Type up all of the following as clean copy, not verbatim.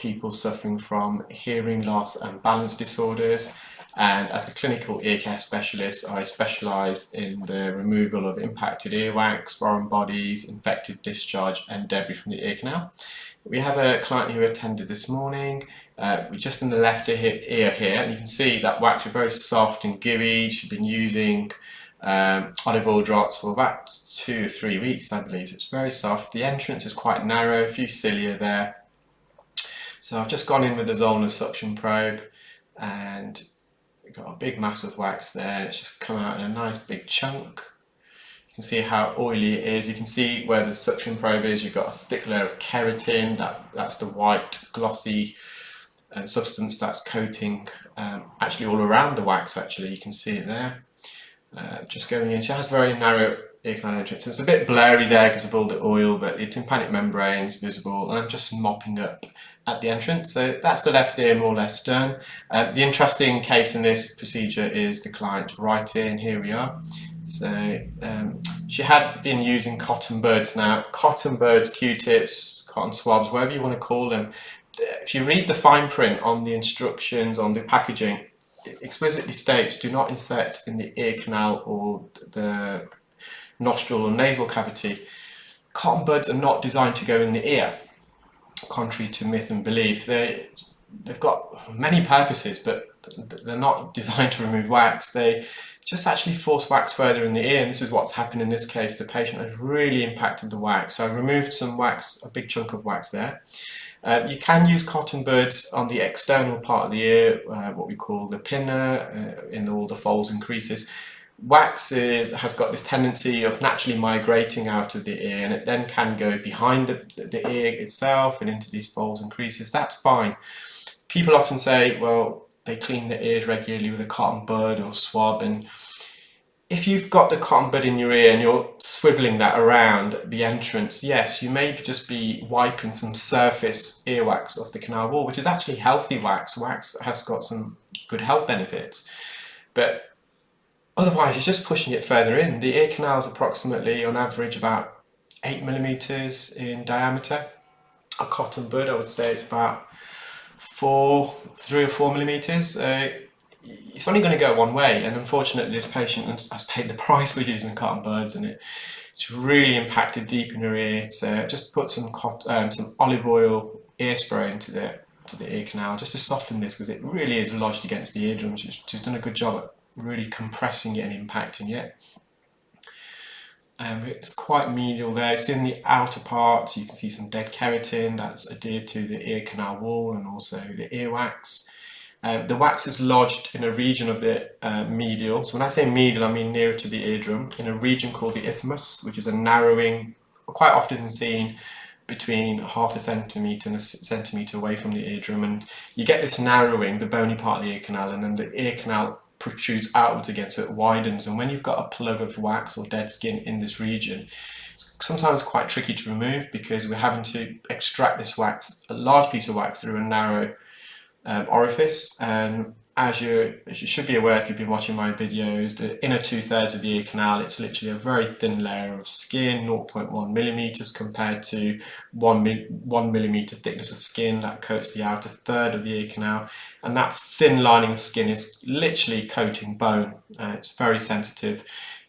people suffering from hearing loss and balance disorders. And as a clinical ear care specialist, I specialise in the removal of impacted earwax, foreign bodies, infected discharge and debris from the ear canal. We have a client who attended this morning. We're just in the left ear here, and you can see that wax is very soft and gooey. She's been using olive oil drops for about 2 or 3 weeks, I believe. So it's very soft. The entrance is quite narrow, a few cilia there. So I've just gone in with the Zollner suction probe, and we've got a big mass of wax there. It's just come out in a nice big chunk. You can see how oily it is. You can see where the suction probe is. You've got a thick layer of keratin. That's the white glossy substance that's coating actually all around the wax. Actually, you can see it there. Just going in. She has very narrow ear canal entrance. It's a bit blurry there because of all the oil, but the tympanic membrane is visible, and I'm just mopping up at the entrance. So that's the left ear more or less done. The interesting case in this procedure is the client's right ear, and here we are. So she had been using cotton buds. Now, cotton buds, Q-tips, cotton swabs, whatever you want to call them, if you read the fine print on the instructions on the packaging, it explicitly states do not insert in the ear canal or the nostril or nasal cavity. Cotton buds are not designed to go in the ear, contrary to myth and belief. They've got many purposes, but they're not designed to remove wax. They just actually force wax further in the ear, and this is what's happened in this case. The patient has really impacted the wax. So I removed some wax, a big chunk of wax there. You can use cotton buds on the external part of the ear, what we call the pinna, in all the folds and creases. Wax has got this tendency of naturally migrating out of the ear, and it then can go behind the ear itself and into these folds and creases. That's fine. People often say, well, they clean their ears regularly with a cotton bud or swab, and if you've got the cotton bud in your ear and you're swiveling that around the entrance, yes, you may just be wiping some surface earwax off the canal wall, which is actually healthy wax. Wax has got some good health benefits, but otherwise you're just pushing it further in. The ear canal is approximately, on average, about 8 millimeters in diameter. A cotton bud, I would say it's about 3 or 4 millimeters. It's only going to go one way, and unfortunately this patient has paid the price for using cotton buds, and it's really impacted deep in her ear. So just put some olive oil ear spray into the ear canal just to soften this, because it really is lodged against the eardrum. She's done a good job at really compressing it and impacting it. It's quite medial there. It's in the outer part, so you can see some dead keratin that's adhered to the ear canal wall and also the earwax. The wax is lodged in a region of the medial. So when I say medial, I mean nearer to the eardrum, in a region called the isthmus, which is a narrowing, quite often seen between ½ centimetre and 1 centimetre away from the eardrum. And you get this narrowing, the bony part of the ear canal, and then the ear canal protrudes outwards again, so it widens. And when you've got a plug of wax or dead skin in this region, it's sometimes quite tricky to remove, because we're having to extract this wax, a large piece of wax, through a narrow orifice. And as you should be aware if you've been watching my videos, the inner 2/3 of the ear canal, it's literally a very thin layer of skin, 0.1 millimeters compared to 1 millimeter thickness of skin that coats the outer third of the ear canal. And that thin lining of skin is literally coating bone. It's very sensitive.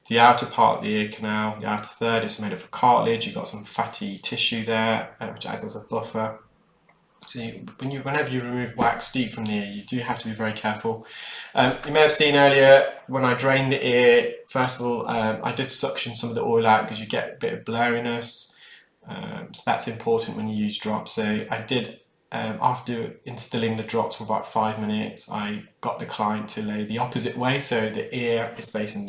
The outer part of the ear canal, the outer third, is made of cartilage. You've got some fatty tissue there, which acts as a buffer. So whenever you remove wax deep from the ear, you do have to be very careful. You may have seen earlier when I drained the ear, first of all, I did suction some of the oil out because you get a bit of blurriness. So that's important when you use drops. So I did, after instilling the drops for about 5 minutes, I got the client to lay the opposite way. So the ear is facing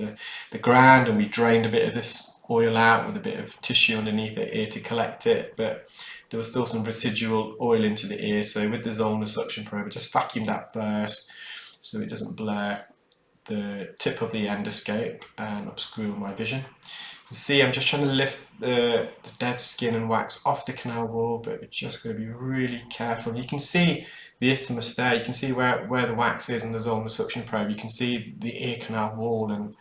the ground, and we drained a bit of this oil out with a bit of tissue underneath the ear to collect it. But there was still some residual oil into the ear, so with the Zollner suction probe, I just vacuumed that first so it doesn't blur the tip of the endoscope and obscure my vision. You can see I'm just trying to lift the dead skin and wax off the canal wall, but we're just going to be really careful. You can see the isthmus there, you can see where the wax is in the Zollner suction probe. You can see the ear canal wall, and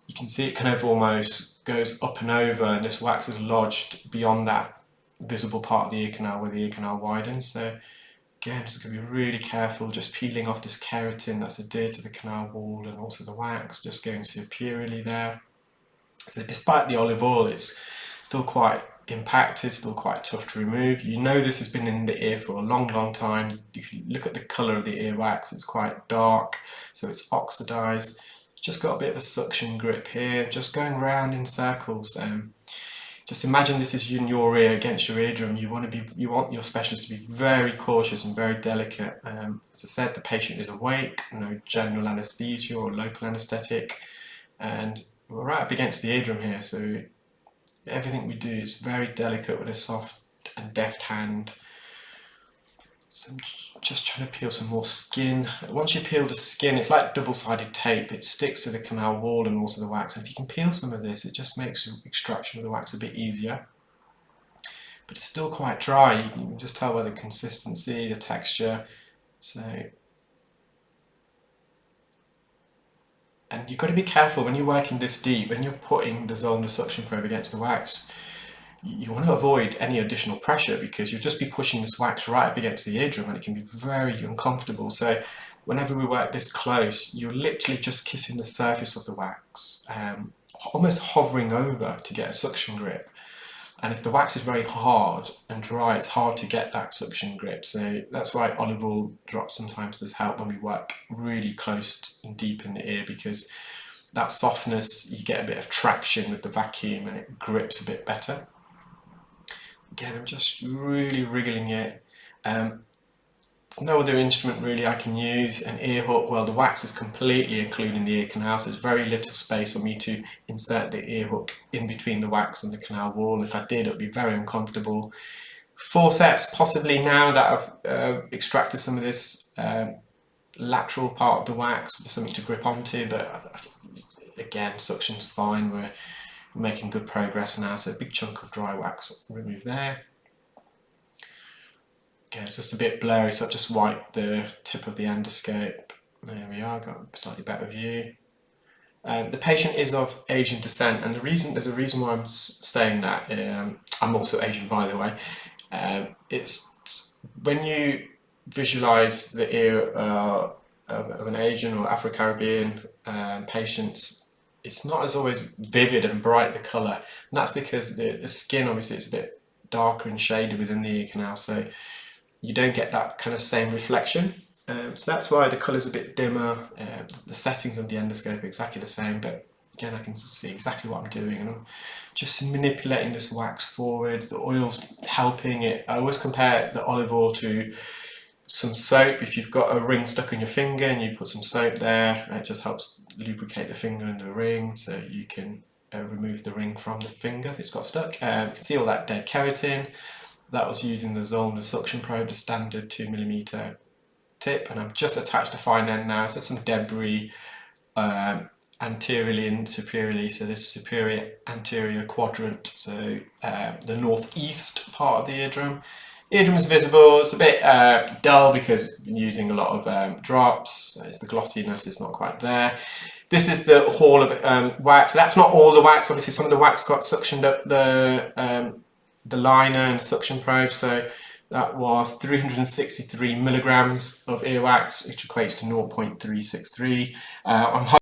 you can see it kind of almost goes up and over, and this wax is lodged beyond that visible part of the ear canal where the ear canal widens. So Again, just going to be really careful, just peeling off this keratin that's adhered to the canal wall and also the wax, just going superiorly there. So despite the olive oil, it's still quite impacted, still quite tough to remove. You know this has been in the ear for a long time. If you look at the colour of the earwax, it's quite dark, so it's oxidized. It's just got a bit of a suction grip here, just going round in circles. Just imagine this is in your ear against your eardrum. You want your specialist to be very cautious and very delicate. As I said, the patient is awake, no general anaesthesia or local anaesthetic, and we're right up against the eardrum here, so everything we do is very delicate with a soft and deft hand. So I'm just trying to peel some more skin. Once you peel the skin, it's like double-sided tape. It sticks to the canal wall and also the wax. And if you can peel some of this, it just makes extraction of the wax a bit easier. But it's still quite dry. You can just tell by the consistency, the texture. And you've got to be careful when you're working this deep, when you're putting the Zollner suction probe against the wax. You want to avoid any additional pressure because you'll just be pushing this wax right up against the eardrum and it can be very uncomfortable. So whenever we work this close, you're literally just kissing the surface of the wax, almost hovering over to get a suction grip. And if the wax is very hard and dry, it's hard to get that suction grip. So that's why olive oil drops sometimes does help when we work really close and deep in the ear, because that softness, you get a bit of traction with the vacuum and it grips a bit better. Again, I'm just really wriggling it. There's no other instrument really I can use. An ear hook, well, the wax is completely including the ear canal, so there's very little space for me to insert the ear hook in between the wax and the canal wall. If I did, it would be very uncomfortable. Forceps, possibly now that I've extracted some of this lateral part of the wax, there's something to grip onto, but again, suction's fine. We're making good progress now, so a big chunk of dry wax removed there. Okay, it's just a bit blurry, so I've just wiped the tip of the endoscope. There we are, got a slightly better view. The patient is of Asian descent, and there's a reason why I'm saying that. I'm also Asian, by the way. It's when you visualize the ear of an Asian or Afro-Caribbean patient, it's not as always vivid and bright, the colour, and that's because the skin obviously is a bit darker and shaded within the ear canal, so you don't get that kind of same reflection. So that's why the colour's a bit dimmer. The settings of the endoscope are exactly the same, but again I can see exactly what I'm doing, and I'm just manipulating this wax forwards. The oil's helping it. I always compare the olive oil to some soap. If you've got a ring stuck on your finger and you put some soap there, it just helps lubricate the finger and the ring, so you can remove the ring from the finger if it's got stuck. You can see all that dead keratin. That was using the Zollner suction probe, the standard 2mm tip, and I've just attached a fine end now. So some debris anteriorly and superiorly. So this superior anterior quadrant, so the northeast part of the eardrum. Eardrum is visible. It's a bit dull because I'm using a lot of drops. It's the glossiness is not quite there. This is the hall of wax. That's not all the wax. Obviously, some of the wax got suctioned up the liner and suction probe. So that was 363 milligrams of earwax, which equates to 0.363. I'm